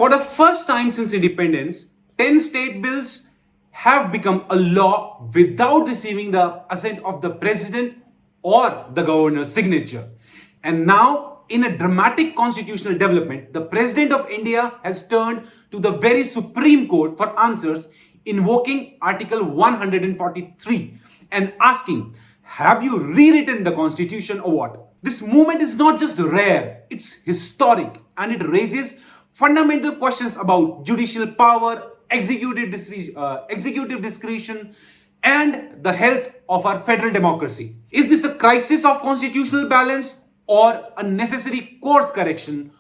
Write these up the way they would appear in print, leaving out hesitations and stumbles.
For the first time since independence, 10 state bills have become a law without receiving the assent of the president or the governor's signature. And now, in a dramatic constitutional development, the president of India has turned to the very Supreme Court for answers, invoking Article 143 and asking, have you rewritten the constitution or what? This movement is not just rare, it's historic, and it raises fundamental questions about judicial power, executive discretion, and the health of our federal democracy. Is this a crisis of constitutional balance or a necessary course correction?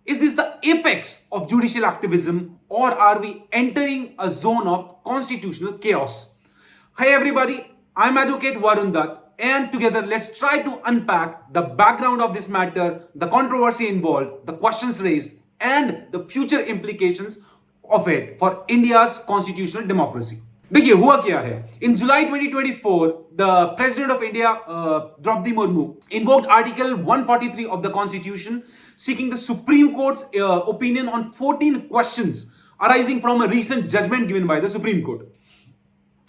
Is this the apex of judicial activism, or are we entering a zone of constitutional chaos? Hi everybody, I'm Advocate Varun Dutt, and together let's try to unpack the background of this matter, the controversy involved, the questions raised, and the future implications of it for India's constitutional democracy. देखिए हुआ क्या है. In July 2024, the President of India, Draupadi Murmu, invoked Article 143 of the Constitution, seeking the Supreme Court's opinion on 14 questions arising from a recent judgment given by the Supreme Court.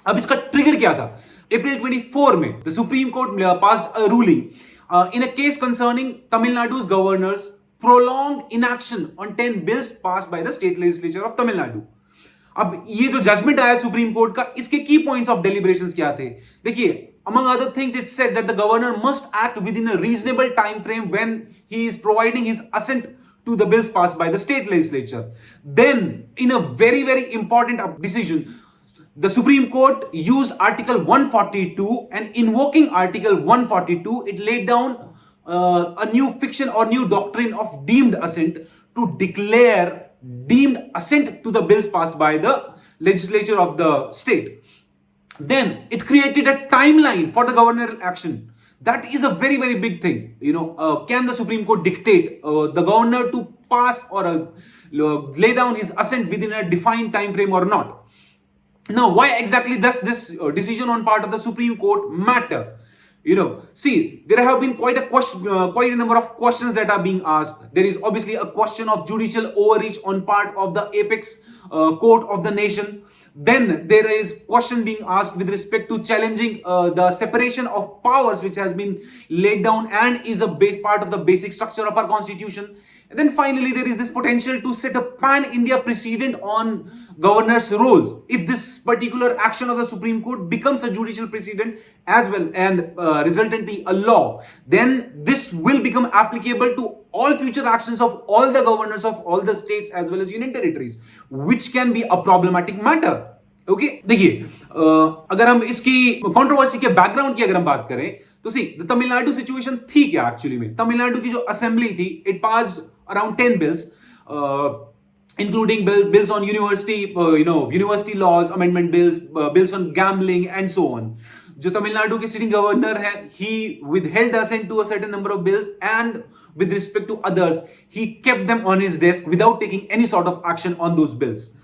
अब इसका trigger क्या था? April 24 में, the Supreme Court passed a ruling in a case concerning Tamil Nadu's governor's prolonged inaction on 10 bills passed by the state legislature of Tamil Nadu. अब ये जो judgement आया supreme court का, इसके की पॉइंट्स ऑफ डेलिब्रेशंस क्या थे? देखिए, among other things, it said that the governor must act within a reasonable time frame when he is providing his assent to the bills passed by the state legislature. Then, in a very, very important decision, the Supreme Court used Article 142, and invoking Article 142, it laid down a new fiction or new doctrine of deemed assent to declare deemed assent to the bills passed by the legislature of the state. Then it created a timeline for the governorial action. That is a very, very big thing. Can the Supreme Court dictate the governor to pass or lay down his assent within a defined time frame or not? Now, why exactly does this decision on part of the Supreme Court matter? See, there have been quite a number of questions that are being asked. There is obviously a question of judicial overreach on part of the apex court of the nation. Then there is question being asked with respect to challenging the separation of powers, which has been laid down and is a base part of the basic structure of our constitution. And then finally, there is this potential to set a pan-India precedent on governors' roles. If this particular action of the Supreme Court becomes a judicial precedent as well and resultantly a law, then this will become applicable to all future actions of all the governors of all the states as well as union territories, which can be a problematic matter. Okay, देखिए, अगर हम इसकी controversy के background की अगर हम बात करें तो सी तमिलनाडु सिचुएशन थी क्या एक्चुअली में. तमिलनाडु की जो असेंबली थी, it passed around 10 bills, including bills on university laws, amendment bills, bills on gambling and so on. जो तमिलनाडु के सिटिंग गवर्नर है, he withheld assent to a certain number of bills, and with respect to others, he kept them on his desk without taking any sort of action on those bills.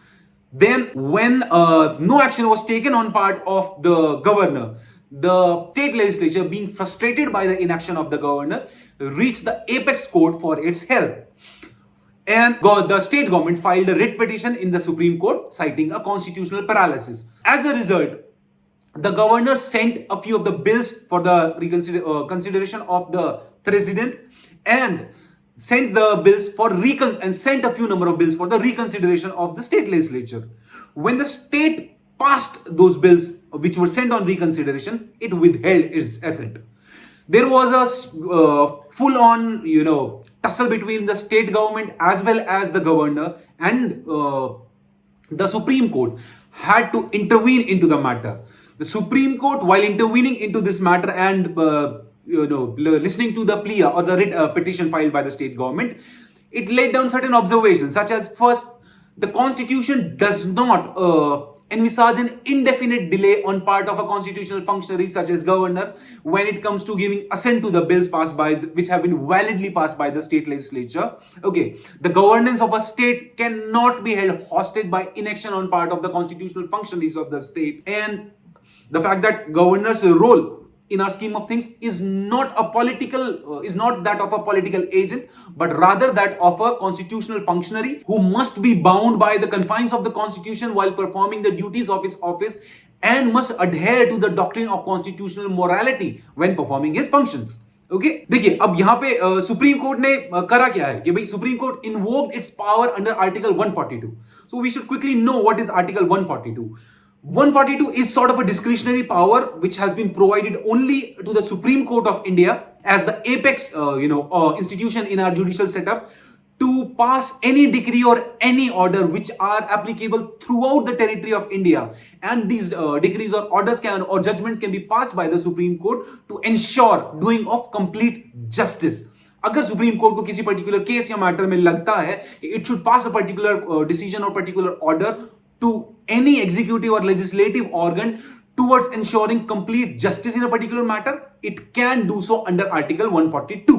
Then, when no action was taken on part of the governor, the state legislature, being frustrated by the inaction of the governor, reached the apex court for its help. And the state government filed a writ petition in the Supreme Court citing a constitutional paralysis. As a result, the governor sent a few of the bills for the consideration of the president, and sent the bills for and sent a few number of bills for the reconsideration of the state legislature. When the state passed those bills which were sent on reconsideration, it withheld its assent. There was a full-on, tussle between the state government as well as the governor, and the Supreme Court had to intervene into the matter. The Supreme Court, while intervening into this matter and listening to the plea or the writ petition filed by the state government, it laid down certain observations, such as, first, the constitution does not envisage an indefinite delay on part of a constitutional functionary such as governor when it comes to giving assent to the bills passed by which have been validly passed by the state legislature. Okay, the governance of a state cannot be held hostage by inaction on part of the constitutional functionaries of the state, and the fact that governor's role in our scheme of things is not a political is not that of a political agent, but rather that of a constitutional functionary who must be bound by the confines of the constitution while performing the duties of his office and must adhere to the doctrine of constitutional morality when performing his functions. Okay देखिए अब यहाँ पे supreme court ने करा क्या है कि भाई supreme court invoked its power under article 142. So we should quickly know what is article 142. 142 is sort of a discretionary power which has been provided only to the Supreme Court of India as the apex institution in our judicial setup to pass any decree or any order which are applicable throughout the territory of India, and these decrees or orders can or judgments can be passed by the Supreme Court to ensure doing of complete justice. अगर Supreme Court को किसी particular case या matter में लगता है it should pass a particular decision और particular order to any executive और legislative organ towards ensuring complete justice in a particular matter, it can do so under Article 142.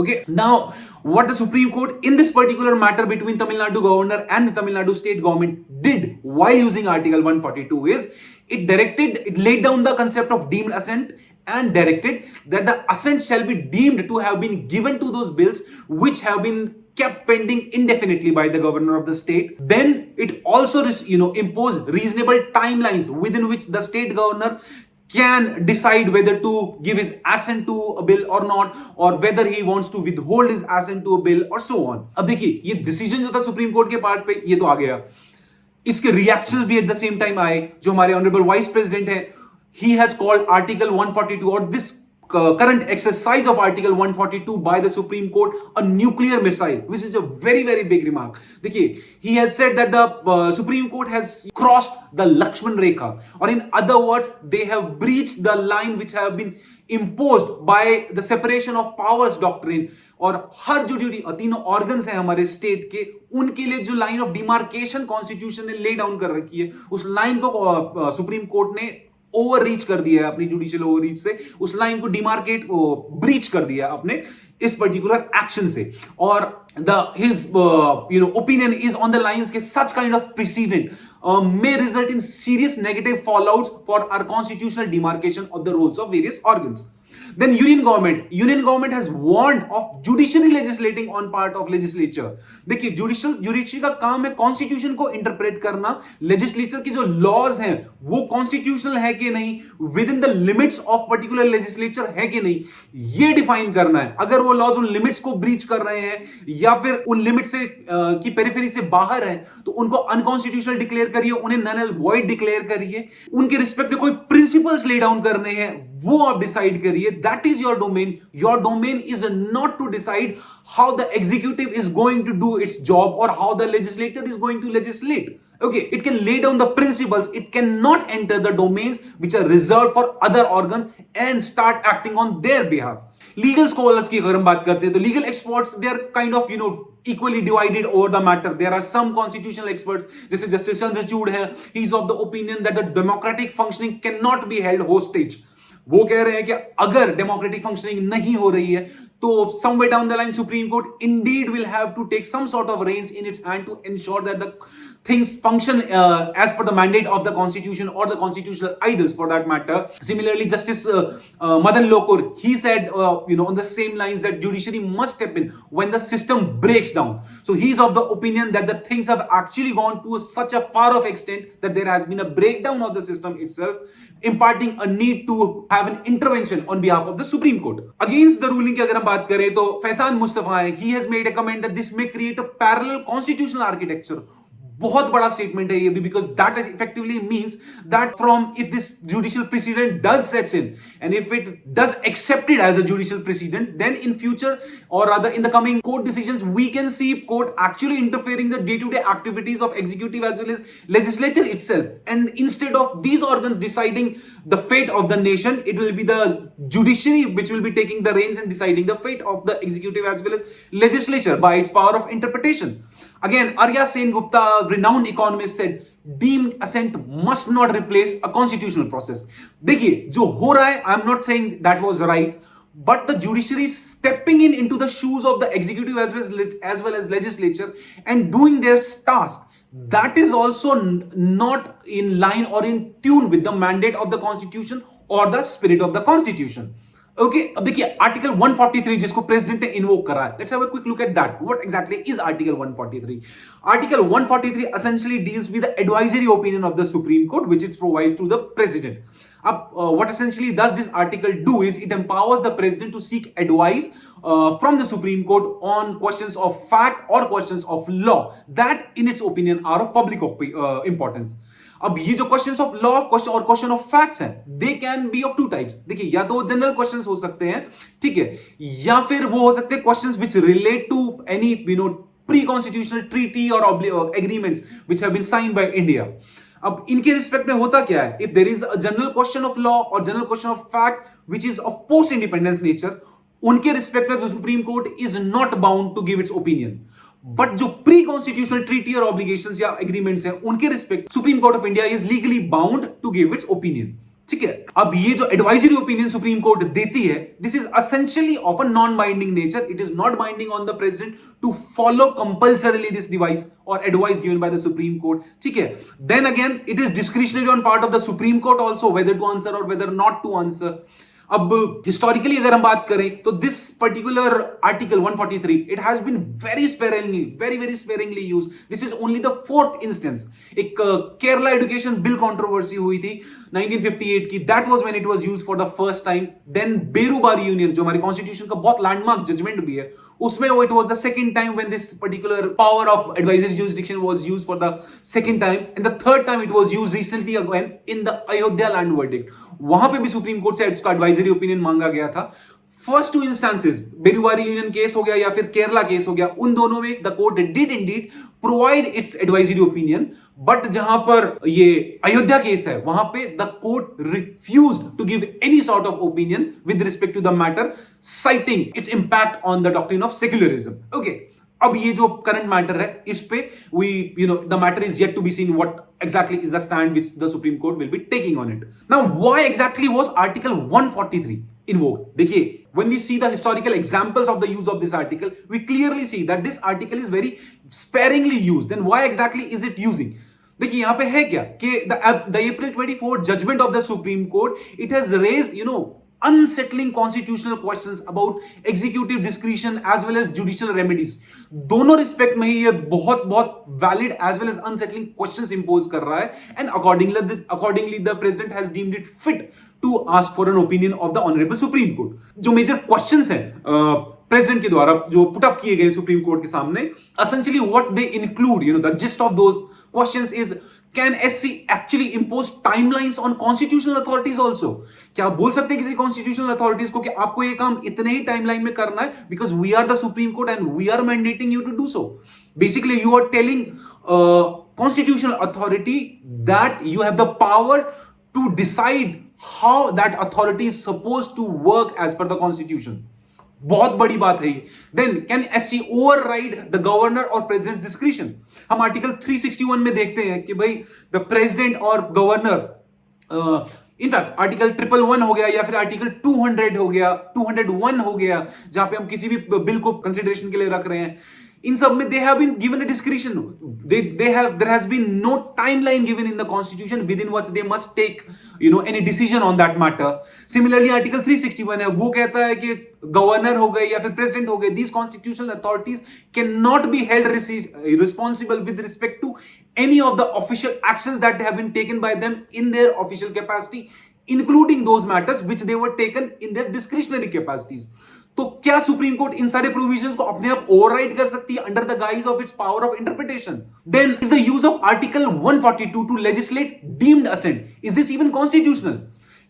Okay, now what the Supreme Court in this particular matter between Tamil Nadu governor and the Tamil Nadu state government did while using Article 142 is it laid down the concept of deemed assent and directed that the assent shall be deemed to have been given to those bills which have been kept pending indefinitely by the governor of the state. Then it also imposed reasonable timelines within which the state governor can decide whether to give his assent to a bill or not, or whether he wants to withhold his assent to a bill or so on. अब देखिए ये decision जो था supreme court के part पे ये तो आ गया, इसके रिएक्शंस भी एट द सेम टाइम आए. जो हमारे ऑनरेबल वाइस प्रेसिडेंट है, he has called Article 142 or this current exercise of Article 142 by the Supreme Court a nuclear missile, which is a very very big remark. देखिए, he has said that the Supreme Court has crossed the Lakshman Rekha, or in other words, they have breached the line which have been imposed by the separation of powers doctrine. और हर जो तीनों organs हैं हमारे state के, उनके लिए जो line of demarcation constitution ने ले डाउन कर रखी है, उस लाइन को सुप्रीम कोर्ट ने ओवर रीच कर दिया है अपनी जुडिशियल ओवर रीच से, उस लाइन को डिमार्केट ब्रीच कर दिया अपने इस पर्टिकुलर एक्शन से. और his opinion is on the lines के such kind of precedent may result in serious negative fallouts for our constitutional demarcation of the roles of various organs. Then union government has warned of judiciary legislating on part of legislature. देखिए judiciary का काम है constitution को interpret करना, legislature की जो laws हैं वो कॉन्स्टिट्यूशनल है कि नहीं, with in the limits of particular legislature है कि नहीं, ये डिफाइन करना है. अगर वो लॉज उन लिमिट्स को ब्रीच कर रहे हैं या फिर उन लिमिट से की पेरिफेरी से बाहर हैं, तो उनको अनकॉन्स्टिट्यूशनल डिक्लेयर करिए, उन्हें नल एंड वॉइड डिक्लेयर करिए, उनके रिस्पेक्ट में कोई प्रिंसिपल्स ले डाउन करने हैं वो आप डिसाइड करिए. That is your domain. Your domain is not to decide how the executive is going to do its job or how the legislature is going to legislate. Okay, it can lay down the principles. It cannot enter the domains which are reserved for other organs and start acting on their behalf. Legal scholars की अगर हम बात करते हैं तो legal experts they are kind of equally divided over the matter. There are some constitutional experts जैसे Justice Chandrachud है, he is of the opinion that the democratic functioning cannot be held hostage. वो कह रहे हैं कि अगर democratic functioning नहीं हो रही है तो somewhere down the line Supreme Court indeed will have to take some sort of reins in its hand to ensure that the things function as per the mandate of the constitution or the constitutional ideals for that matter. Similarly, Justice Madan Lokur, he said on the same lines that judiciary must step in when the system breaks down. So he is of the opinion that the things have actually gone to such a far off extent that there has been a breakdown of the system itself, imparting a need to have an intervention on behalf of the Supreme Court. Against the ruling की अगर हम बात करें तो फैसान मुस्तफा है, he has made a comment that this may create a parallel constitutional architecture. बहुत बड़ा statement है ये भी, because that effectively means that from if this judicial precedent does sets in and if it does accept it as a judicial precedent, then in future or rather in the coming court decisions we can see court actually interfering the day-to-day activities of executive as well as legislature itself, and instead of these organs deciding the fate of the nation, it will be the judiciary which will be taking the reins and deciding the fate of the executive as well as legislature by its power of interpretation. Again, Arya Sen Gupta, a renowned economist, said deemed assent must not replace a constitutional process. देखिए जो हो रहा है, I am not saying that was right, but the judiciary stepping in into the shoes of the executive as well as legislature and doing their task, that is also not in line or in tune with the mandate of the constitution और the spirit of the constitution. Okay, अब देखिए article 143 जिसको president ने invoke करा है, let's have a quick look at that. What exactly is article 143? Article 143 essentially deals with the advisory opinion of the Supreme Court which it provides to the president. What essentially does this article do is it empowers the president to seek advice from the Supreme Court on questions of fact or questions of law that in its opinion are of public importance. अब ये जो questions of law और question of facts हैं, they can be of two types. देखिए, या तो general questions हो सकते हैं, ठीक है, या फिर वो हो सकते हैं questions which relate to any pre constitutional treaty और agreements which have been signed by India. अब इनके रिस्पेक्ट में होता क्या है, if there is a general question of law और general question of fact which is of post independence nature, उनके respect में the supreme Court is not bound to give its opinion. But जो pre constitutional treaty और obligations या agreements हैं, उनके respect supreme court of India is legally bound to give its opinion. ठीक है, अब ये जो एडवाइजरी ओपिनियन सुप्रीम कोर्ट देती है, this is essentially of a non binding nature. It is not binding on the president to follow compulsorily this device और advice given by the supreme Court. ठीक है, then again it is discretionary on part of the supreme Court also whether to answer और whether not to answer. अब historically अगर हम बात करें तो this particular article 143 it has been very sparingly used. This is only the fourth instance. एक Kerala education bill controversy हुई थी 1958 की, that was when it was used for the first time. Then Berubari union जो हमारी कॉन्स्टिट्यूशन का बहुत landmark judgement भी है, उसमें it was the second time when this particular power of advisory jurisdiction was used for the second time, and the third time it was used recently again in the Ayodhya land verdict. वहां पे भी supreme court से उसका advisory opinion मांगा गया था। First two instances, Berubari union case हो गया या फिर केरला केस हो गया, उन दोनों में the court did indeed provide its advisory opinion, but जहां पर ये अयोध्या केस है, वहां पे the court refused to give any sort of opinion with respect to the matter, citing its impact on the doctrine of secularism. Okay, अब ये जो current matter है, इस पे the matter is yet to be seen what exactly is the stand which the Supreme Court will be taking on it. Now, why exactly was Article 143 invoked? देखिए, when we see the historical examples of the use of this article, we clearly see that this article is very sparingly used. Then why exactly is it using? देखिए, यहां पे है क्या कि the April 24 judgment of the Supreme Court, it has raised unsettling constitutional questions about executive discretion as well as judicial remedies. दोनों respect में ही ये बहुत valid as well as unsettling questions impose कर रहा है, and accordingly the president has deemed it fit to ask for an opinion of the honourable supreme court. जो major questions हैं प्रेसिडेंट के द्वारा जो पुट अप किए गए सुप्रीम कोर्ट के सामने, essentially what they include, the gist of those questions is, can SC actually impose timelines on constitutional authorities also? क्या आप बोल सकते हैं किसी constitutional authorities को कि आपको ये काम इतने ही टाइमलाइन में करना है, because we are the Supreme Court and we are mandating you to do so. Basically, you are telling constitutional authority that you have the power to decide how that authority is supposed to work as per the constitution. बहुत बड़ी बात है ये। Then can SC override the governor और president discretion? हम article 361 में देखते हैं कि भाई द प्रेसिडेंट और गवर्नर, इनफैक्ट आर्टिकल 111 हो गया या फिर आर्टिकल 200 हो गया, 201 हो गया, जहां पे हम किसी भी बिल को कंसिडरेशन के लिए रख रहे हैं, इन सब में they have been given a discretion. There has been no timeline given in the constitution within which they must take any decision on that matter. Similarly, article 361 है, वो कहता है कि गवर्नर हो गए या फिर प्रेसिडेंट हो गए, these constitutional authorities cannot be held responsible with respect to any of the official actions that have been taken by them in their official capacity, including those matters which they were taken in their discretionary capacities. तो क्या supreme court इन सारे provisions को अपने आप override कर सकती है under the guise of its power of interpretation? Then is the use of article 142 to legislate deemed assent, is this even constitutional?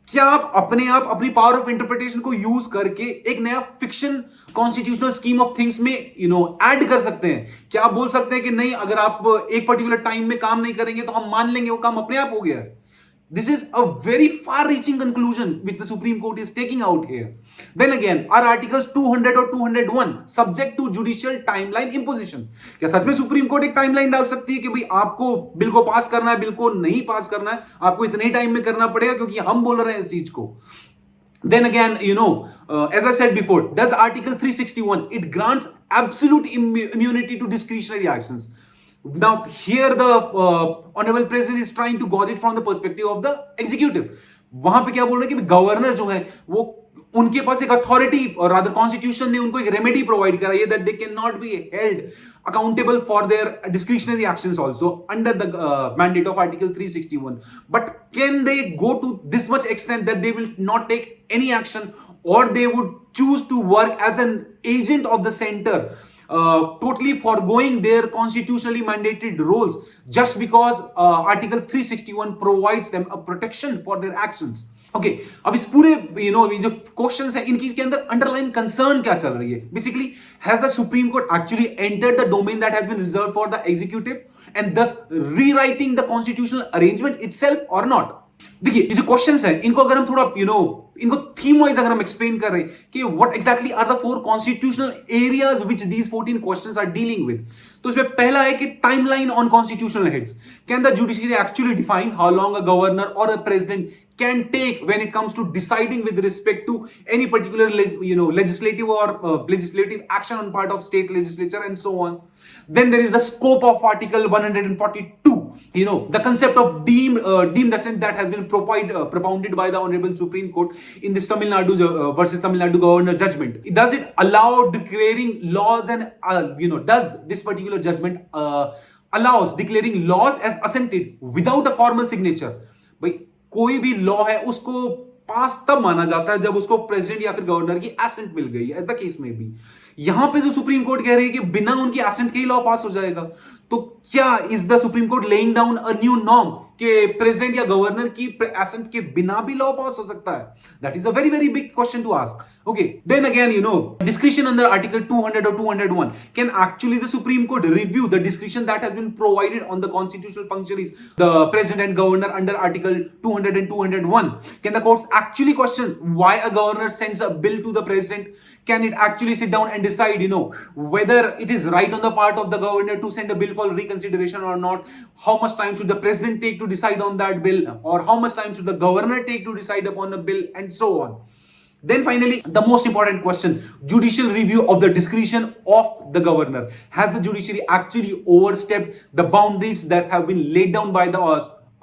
क्या आप अपने आप अपनी पावर ऑफ इंटरप्रिटेशन को यूज करके एक नया fiction constitutional scheme of things में ऐड कर सकते हैं? क्या आप बोल सकते हैं कि नहीं, अगर आप एक पर्टिकुलर टाइम में काम नहीं करेंगे तो हम मान लेंगे वो काम अपने आप हो गया है? This is a very far-reaching conclusion which the Supreme Court is taking out here. Then again, are articles 200 or 201 subject to judicial timeline imposition? क्या सच में सुप्रीम कोर्ट एक टाइमलाइन डाल सकती है कि भाई आपको बिल को पास करना है, बिल को नहीं पास करना है, आपको इतने ही टाइम में करना पड़ेगा क्योंकि हम बोल रहे हैं इस चीज को? Then again, as I said before, does Article 361, it grants absolute immunity to discretionary actions. Now, here the Honorable President is trying to gauge it from the perspective of the executive. वहां पे क्या बोल रहे हैं कि governor जो है वो उनके पास एक अथॉरिटी और रादर कॉन्स्टिट्यूशन ने उनको एक रेमेडी प्रोवाइड कराई है that they can not be held accountable for their discretionary actions also under the mandate of article 361, but can they go to this much extent that they will not take any action, or they would choose to work as an agent of the center, totally foregoing their constitutionally mandated roles just because article 361 provides them a protection for their actions. Okay अब इस पूरे ये जो questions है इनकी के अंदर underline concern क्या चल रही है basically has the supreme Court actually entered the domain that has been reserved for the executive and thus rewriting the constitutional arrangement itself और नॉट. देखिए ये जो क्वेश्चंस हैं इनको अगर हम थोड़ा इनको थीम वाइज अगर हम एक्सप्लेन कर रहे हैं कि what exactly are the 4 constitutional areas which these 14 questions are dealing with, तो इसमें पहला है कि timeline on constitutional heads. Can the judiciary actually define how long a governor और a president can take when it comes to deciding with respect to any particular legislative or legislative action on part of state legislature and so on. Then there is the scope of article 142, the concept of deemed assent that has been propounded by the honorable Supreme Court in this Tamil Nadu versus Tamil Nadu governor judgment. Does it allow declaring laws and does this particular judgment allows declaring laws as assented without a formal signature? भाई कोई भी law है उसको पास तब माना जाता है जब उसको प्रेसिडेंट या फिर गवर्नर की एसेंट मिल गई, एज द केस में भी. यहां पे जो सुप्रीम कोर्ट कह रही है कि बिना उनकी एसेंट के ही लॉ पास हो जाएगा, तो क्या is the supreme court laying down a new norm कि प्रेसिडेंट या गवर्नर की एसेंट के बिना भी लॉ पास हो सकता है? That is a very very big question to ask. Okay, then again, discretion under Article 200 or 201. Can actually the Supreme Court review the discretion that has been provided on the constitutional functionaries, the president and governor under Article 200 and 201? Can the courts actually question why a governor sends a bill to the president? Can it actually sit down and decide, whether it is right on the part of the governor to send a bill for reconsideration or not? How much time should the president take to decide on that bill? Or how much time should the governor take to decide upon a bill, and so on? Then finally, the most important question, judicial review of the discretion of the governor. Has the judiciary actually overstepped the boundaries that have been laid down by the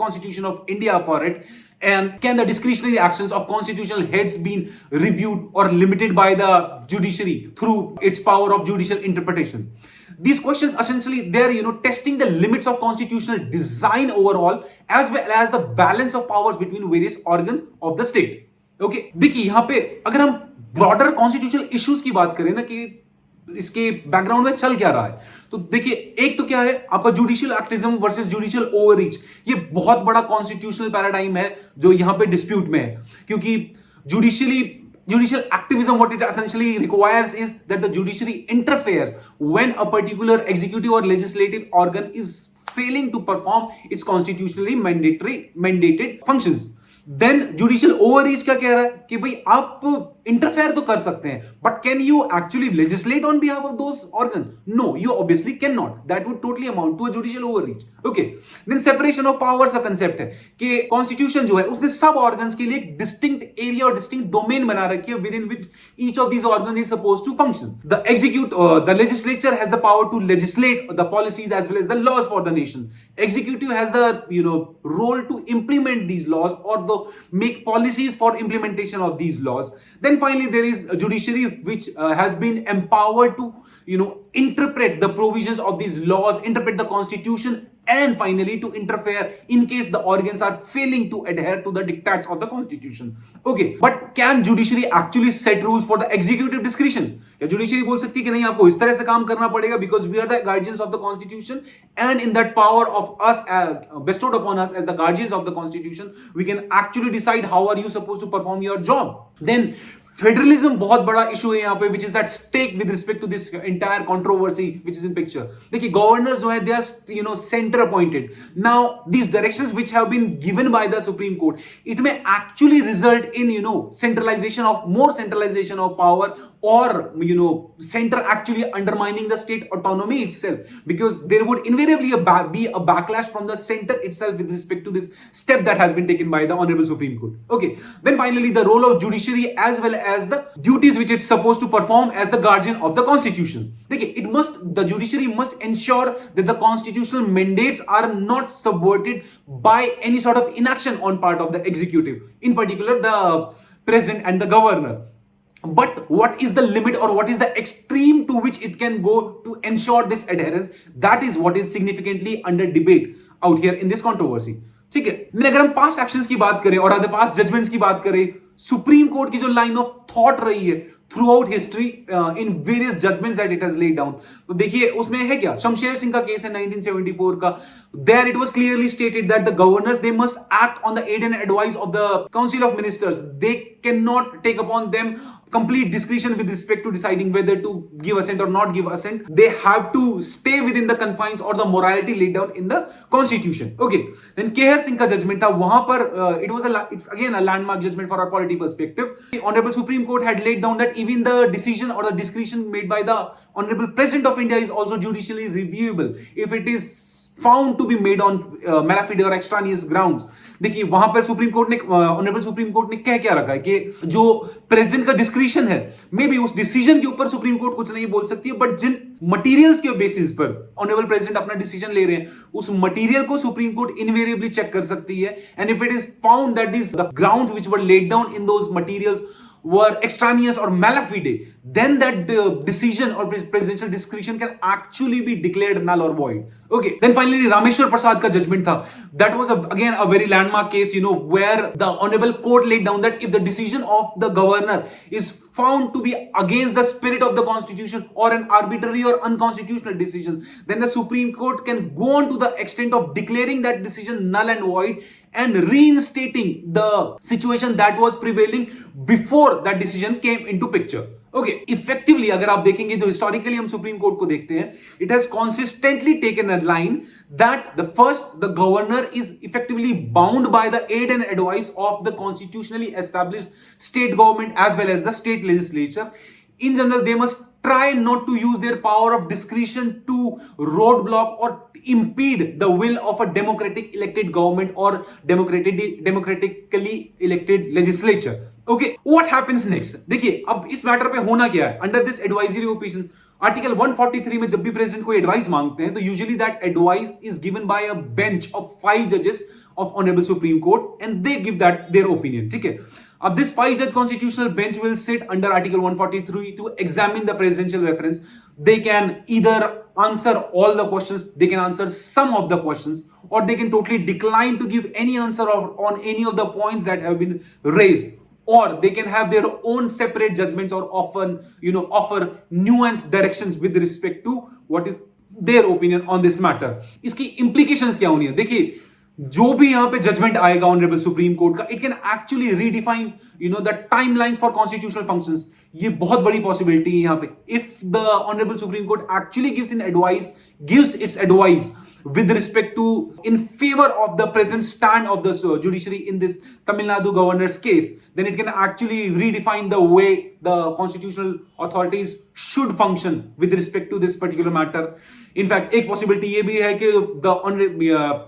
Constitution of India for it? And can the discretionary actions of constitutional heads be reviewed or limited by the judiciary through its power of judicial interpretation? These questions essentially they're testing the limits of constitutional design overall, as well as the balance of powers between various organs of the state. Okay देखिए यहां पे अगर हम broader constitutional issues की बात करें ना कि इसके बैकग्राउंड में चल क्या रहा है, तो देखिए एक तो क्या है आपका जुडिशियल एक्टिज्म वर्सेस जुडिशियल ओवररीच. ये बहुत बड़ा कॉन्स्टिट्यूशनल पैराडाइम है जो यहां पे डिस्प्यूट में है, क्योंकि judicial activism, what it essentially requires is that the judiciary interferes when a particular executive or legislative organ is failing to perform its constitutionally mandated functions. Then judicial overreach क्या कह रहा है कि भाई आप इंटरफेयर तो कर सकते हैं, but can you actually legislate on behalf of those organs? No, you obviously can not. That would totally amount to a judicial overreach. Okay, then separation of powers का कंसेप्ट है कि कॉन्स्टिट्यूशन जो है उसने सब ऑर्गन्स के लिए एक डिस्टिंक्ट एरिया और डिस्टिंक्ट डोमेन बना रखी है within which each of these organs is supposed to function. The legislature has the power to legislate the policies as well as the laws for the nation. Executive has the role to implement these laws or make policies for implementation of these laws. Then finally there is a judiciary which has been empowered to interpret the provisions of these laws, interpret the constitution, and finally to interfere in case the organs are failing to adhere to the dictates of the constitution. Okay, but can judiciary actually set rules for the executive discretion? या judiciary बोल सकती है कि नहीं आपको इस तरह से काम करना पड़ेगा because we are the guardians of the constitution, and in that power of us bestowed upon us as the guardians of the constitution, we can actually decide how are you supposed to perform your job. Then federalism बहुत बड़ा issue है यहाँ पे which is at stake with respect to this entire controversy which is in picture. देखिए governors जो है they are center appointed. Now these directions which have been given by the Supreme Court, it may actually result in more centralization of power, or center actually undermining the state autonomy itself, because there would invariably be a backlash from the center itself with respect to this step that has been taken by the honorable Supreme Court. Okay, then finally the role of judiciary as well as the duties which it's supposed to perform as the guardian of the constitution. देखिए, the judiciary must ensure that the constitutional mandates are not subverted by any sort of inaction on part of the executive, in particular the president and the governor. But what is the limit or what is the extreme to which it can go to ensure this adherence? That is what is significantly under debate out here in this controversy. ठीक है, अगर हम past actions की बात करें और past judgements की बात करें, सुप्रीम कोर्ट की जो लाइन ऑफ थॉट रही है throughout history in various judgments that it has laid down, तो देखिए उसमें है क्या, शमशेर सिंह का केस है 1974 का. There it was clearly stated that the governors, they must act on the aid and advice of the council of ministers. They cannot take upon them complete discretion with respect to deciding whether to give assent or not give assent. They have to stay within the confines or the morality laid down in the constitution. Okay, then Kehar Singh का judgment था, वहां पर it's again a landmark judgment for our polity perspective. The Honorable Supreme Court had laid down that even the decision or the discretion made by the Honorable President of India is also judicially reviewable if it is found to be made on malafide or extraneous grounds. देखिए वहां पर supreme court ने, honourable supreme court ने क्या रखा है कि जो प्रेसिडेंट का डिस्क्रिशन है, मे बी उस डिसीजन के ऊपर सुप्रीम कोर्ट कुछ नहीं बोल सकती है, बट जिन मटेरियल्स के बेसिस पर ऑनरेबल प्रेसिडेंट अपना डिसीजन ले रहे हैं, उस मटेरियल को सुप्रीम कोर्ट इनवेरिएबली चेक कर सकती है. And if it is found that this the grounds which were laid down in those materials were extraneous or malafide, then that decision or presidential discretion can actually be declared null or void. Okay, then finally Rameshwar Prasad ka judgment tha. That was again a very landmark case, where the honorable court laid down that if the decision of the governor is found to be against the spirit of the constitution or an arbitrary or unconstitutional decision, then the Supreme Court can go on to the extent of declaring that decision null and void and reinstating the situation that was prevailing before that decision came into picture. Okay, effectively अगर आप देखेंगे तो historically हम supreme Court को देखते हैं, it has consistently taken a line that the governor is effectively bound by the aid and advice of the constitutionally established state government as well as the state legislature. In general, they must try not to use their power of discretion to roadblock or impede the will of a democratic elected government or democratically elected legislature. Okay, what happens next? देखिए अब इस matter पे होना क्या है. Under this advisory opinion, article 143 में जब भी प्रेसिडेंट को एडवाइस मांगते हैं तो usually that advice is given by a bench of 5 जजेस of Honorable Supreme Court and they give that their opinion. ठीक है, अब this 5-judge constitutional bench will sit under Article 143 to examine the presidential reference. They can either answer all the questions, they can answer some of the questions, or they can totally decline to give any answer on any of the points that have been raised, or they can have their own separate judgments or often offer nuanced directions with respect to what is their opinion on this matter. इसकी implications क्या होनी है? देखिए जो भी यहां पे judgement आएगा ऑनरेबल सुप्रीम कोर्ट का, it can actually redefine the timelines for constitutional functions. ये बहुत बड़ी पॉसिबिलिटी है यहां पे. If the honourable supreme Court actually gives its advice with respect to in favor of the present stand of the judiciary in this Tamil Nadu governor's case, then it can actually redefine the way the constitutional authorities should function with respect to this particular matter. In fact, एक possibility ये भी है कि the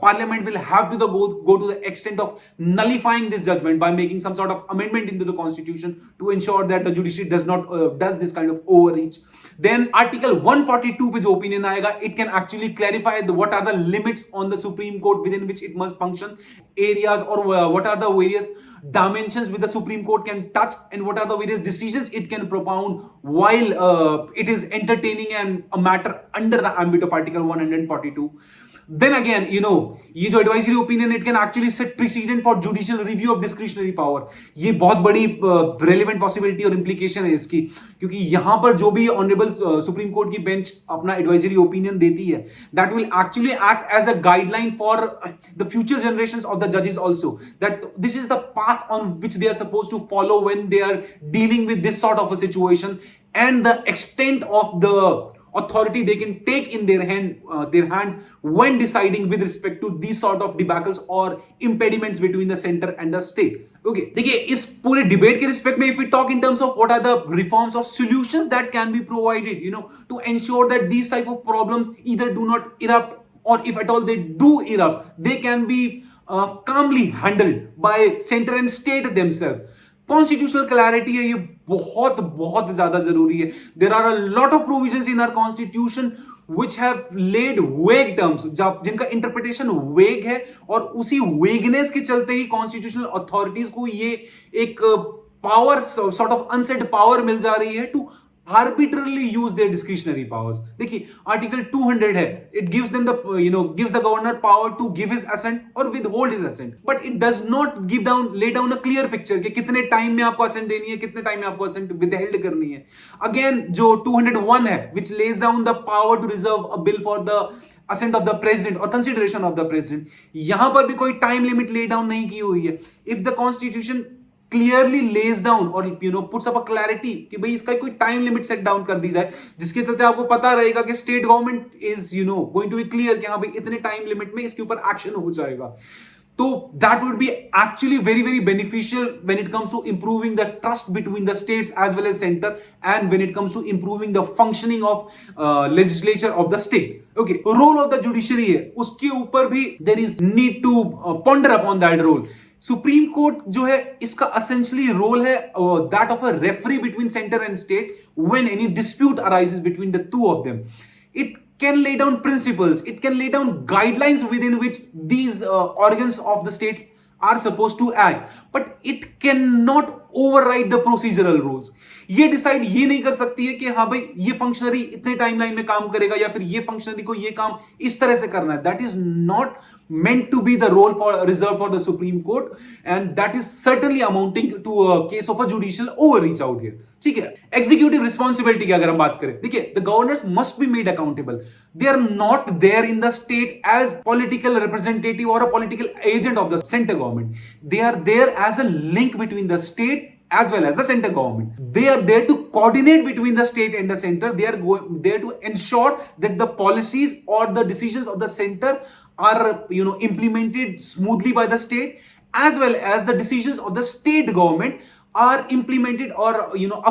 parliament will have to go to the extent of nullifying this judgment by making some sort of amendment into the constitution to ensure that the judiciary does this kind of overreach. Then Article 142 पे जो opinion आएगा, it can actually clarify what are the limits on the Supreme Court within which it must function, areas or what are the various dimensions which the Supreme Court can touch and what are the various decisions it can propound while it is entertaining a matter under the ambit of Article 142. Then again, ये जो advisory opinion, it can actually set precedent for judicial review of discretionary power. ये बहुत बड़ी relevant possibility और implication है इसकी, क्योंकि यहाँ पर जो भी honorable Supreme Court की bench अपना advisory opinion देती है, that will actually act as a guideline for the future generations of the judges also. That this is the path on which they are supposed to follow when they are dealing with this sort of a situation, and the extent of the authority they can take in their hands when deciding with respect to these sort of debacles or impediments between the center and the state. Okay, देखिए इस पूरे debate के respect में if we talk in terms of what are the reforms or solutions that can be provided, to ensure that these type of problems either do not erupt, or if at all they do erupt, they can be calmly handled by center and state themselves. Constitutional clarity है, ये बहुत बहुत ज्यादा जरूरी है. There are a lot of provisions in our constitution which have laid vague terms, जिनका interpretation vague है, और उसी वेगनेस के चलते ही कॉन्स्टिट्यूशनल अथॉरिटीज को ये एक power, sort of unsaid power मिल जा रही है to arbitrarily use their discretionary powers. देखिए आर्टिकल 200 है, it gives them the gives the governor power to give his assent or withhold his assent, but it does not lay down a clear picture कि कितने time में आपको assent देनी है, कितने time में आपको assent withheld करनी है. Again जो 201 है, which lays down the power to reserve a bill for the assent of the president or consideration of the president, यहां पर भी कोई टाइम लिमिट ले डाउन नहीं की हुई है. If the constitution clearly lays down और पुट्स अप अ क्लैरिटी कि भाई इसका कोई टाइम लिमिट सेट डाउन कर दी जाए, जिसके चलते आपको पता रहेगा कि state government is going to be clear कि हाँ भाई इतने टाइम लिमिट में इसके ऊपर एक्शन हो जाएगा, तो that would be actually very very beneficial when it comes to improving the trust between the states as well as centre, and when it comes to improving the functioning of legislature of the state. Okay, role of the judiciary है, उसके ऊपर भी there is need to ponder upon that role. Supreme court जो है, इसका essentially role है that of a referee between centre and state when any dispute arises between the two of them. It can lay down principles, it can lay down guidelines within which these organs of the state are supposed to act, but it cannot override the procedural rules. ये decide ये नहीं कर सकती है कि हाँ भाई ये फंक्शनरी इतने टाइमलाइन में काम करेगा या फिर ये फंक्शनरी को ये काम इस तरह से करना है. That is not meant to be the role for reserved for the Supreme Court, and that is certainly amounting to a case of a judicial overreach out here. ठीक है, executive responsibility की अगर हम बात करें, देखिए the governors must be made accountable. They are not there in the state as political representative or a political agent of the center government. They are there as a link between the state as well as the center government. They are there to coordinate between the state and the center. They are there to ensure that the policies or the decisions of the center are implemented smoothly by the state, as well as the decisions of the state government are implemented or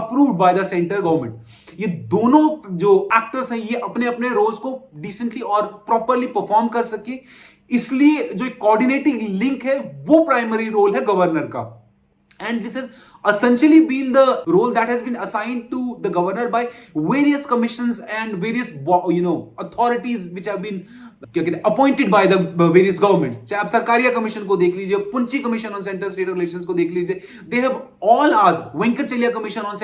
approved by the center government. ये दोनों जो actors हैं, ये अपने अपने roles को decently और properly perform कर सके, इसलिए जो एक कोऑर्डिनेटिंग लिंक है वो प्राइमरी रोल है गवर्नर का. And this has essentially been the role that has been assigned to the governor by various commissions and various authorities which have been appointed by the various governments. चाहे आप Sarkaria commission को देख लीजिए, Punchhi commission on centre state relations को देख लीजिए, they have all asked, Venkatachaliah commission on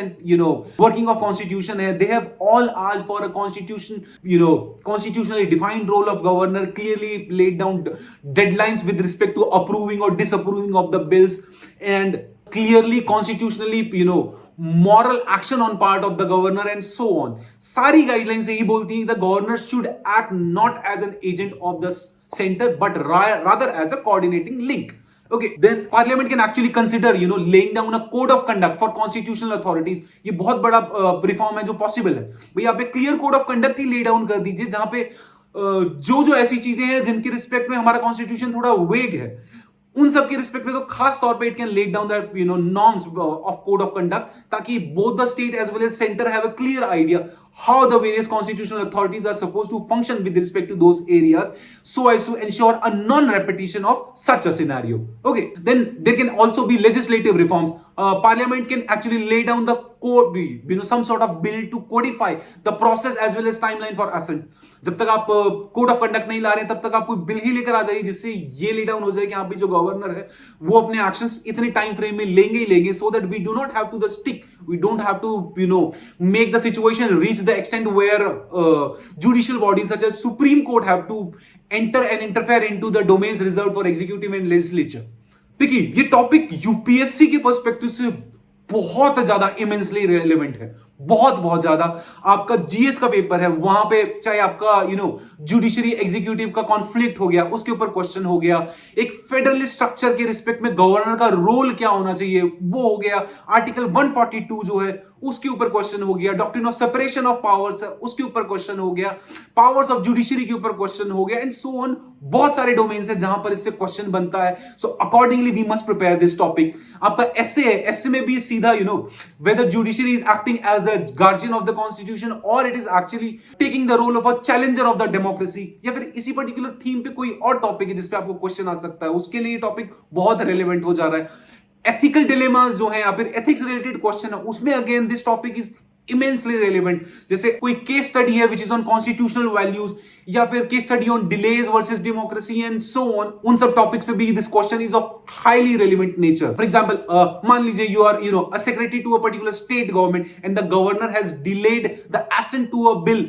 working of constitution है, they have all asked for a constitution, constitutionally defined role of governor, clearly laid down deadlines with respect to approving or disapproving of the bills, and clearly constitutionally moral action on part of the governor and so on. सारी guidelines यही बोलती हैं the governor should act not as an agent of the center but rather as a coordinating link. Okay, then parliament can actually consider laying down a code of conduct for constitutional authorities. ये बहुत बड़ा reform है जो possible है. भाई आप एक clear code of conduct he lay down कर दीजिए जहां पे जो ऐसी चीजें हैं जिनके रिस्पेक्ट में हमारा कॉन्स्टिट्यूशन थोड़ा वेग है, उन सब के रिस्पेक्ट में तो खास तौर पे it can lay down that norms of code of conduct, ताकि both the state as well as centre have a clear idea how the various constitutional authorities are supposed to function with respect to those areas, so as to ensure a non-repetition of such a scenario. Okay, then there can also be legislative reforms. Parliament can actually lay down the code, some sort of bill to codify the process as well as timeline for assent. जब तक आप code of conduct नहीं ला रहे हैं तब तक आप कोई बिल ही लेकर आ जाइए जिससे ये ले डाउन हो जाए कि आप भी जो गवर्नर है वो अपने एक्शंस इतने टाइम फ्रेम में लेंगे ही लेंगे, so that we do not have to the stick, we don't have to make the situation reach the extent where judicial bodies such as Supreme Court have to enter and interfere into the domains reserved for executive and legislature. देखिए ये topic UPSC के perspective से बहुत ज्यादा immensely relevant है, बहुत ज्यादा. आपका जीएस का पेपर है, वहां पे चाहे आपका जुडिशरी एग्जीक्यूटिव का कॉन्फ्लिक्ट हो गया, उसके ऊपर क्वेश्चन हो गया, एक फेडरलिस्ट स्ट्रक्चर के रिस्पेक्ट में गवर्नर का रोल क्या होना चाहिए वो हो गया, आर्टिकल 142 जो है उसके ऊपर क्वेश्चन हो गया, doctrine of separation of powers उसके ऊपर क्वेश्चन हो गया, पावर्स ऑफ जुडिशरी के ऊपर क्वेश्चन हो गया, एंड सो ऑन. बहुत सारे डोमेन्स है जहां पर इससे क्वेश्चन बनता है. So accordingly we must prepare this topic. आपका एसए है, एसए में भी सीधा whether judiciary is acting as a guardian of the constitution और it is actually taking the role of a challenger of the democracy, या फिर इसी particular theme पे कोई और टॉपिक है जिसपे आपको क्वेश्चन आ सकता है, उसके लिए टॉपिक बहुत रेलेवेंट हो जा रहा है. एथिकल डिलेमास जो है या फिर एथिक्स रिलेटेड क्वेश्चन है, उसमें again this topic is immensely relevant. जैसे कोई केस स्टडी है which is on constitutional values, या फिर case study on delays versus democracy and so on, उन सब टॉपिक्स पे भी this question is of highly relevant nature. For example, मान लीजिए you are a secretary to a particular state government and the governor has delayed the assent to a bill,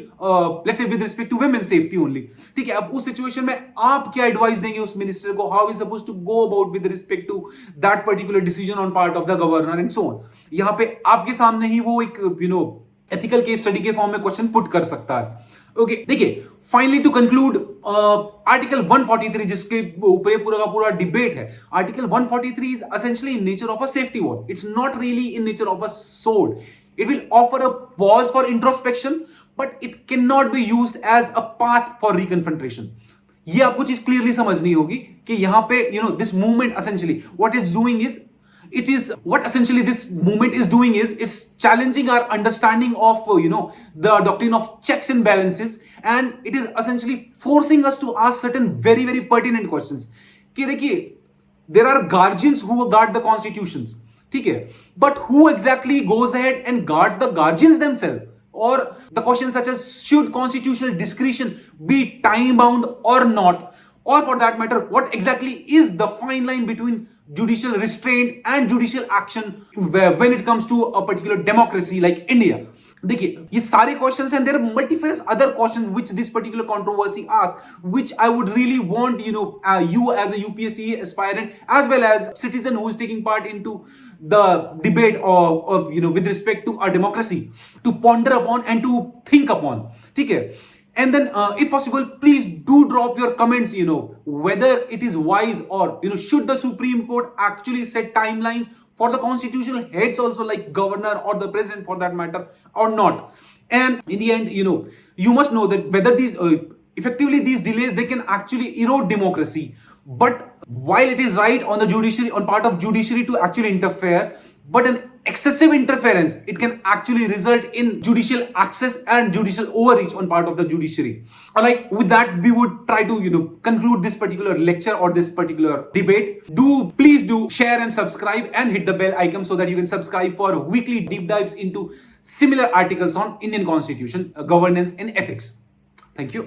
let's say with respect to women safety only. ठीक है, अब उस situation में आप क्या advice देंगे उस मिनिस्टर को, how is suppose to go about with respect to that particular decision on part of the governor and so on. यहां पे आपके सामने ही वो एक एथिकल केस स्टडी के फॉर्म में क्वेश्चन पुट कर सकता है। ओके, देखिए, फाइनली टू कंक्लूड, आर्टिकल 143 जिसके ऊपर पूरा का पूरा डिबेट है, article 143 is essentially in nature of a safety wall, it's not really in nature of a sword. It will offer a pause for introspection, but it can not be used as a path for reconfrontation. ये आपको चीज clearly समझनी होगी कि यहां पे this movement essentially what is doing is, it is what essentially this movement is doing is it's challenging our understanding of the doctrine of checks and balances, and it is essentially forcing us to ask certain very very pertinent questions कि देखिए, there are guardians who guard the constitutions, ठीक है, but who exactly goes ahead and guards the guardians themselves? Or the questions such as should constitutional discretion be time bound or not, or for that matter what exactly is the fine line between judicial restraint and judicial action when it comes to a particular democracy like India. देखिए, ये सारे questions हैं, there are multifarious other questions which this particular controversy asks, which I would really want you as a UPSC aspirant as well as citizen who is taking part into the debate or with respect to our democracy to ponder upon and to think upon, ठीक है। And then if possible, please do drop your comments, whether it is wise or should the Supreme Court actually set timelines for the constitutional heads also, like governor or the president for that matter, or not. And in the end, you must know that whether these effectively these delays, they can actually erode democracy. But while it is right on the judiciary, on part of judiciary to actually interfere, but an excessive interference, it can actually result in judicial access and judicial overreach on part of the judiciary. All right, with that we would try to conclude this particular lecture or this particular debate. Please do share and subscribe and hit the bell icon so that you can subscribe for weekly deep dives into similar articles on Indian constitution, governance and ethics. Thank you.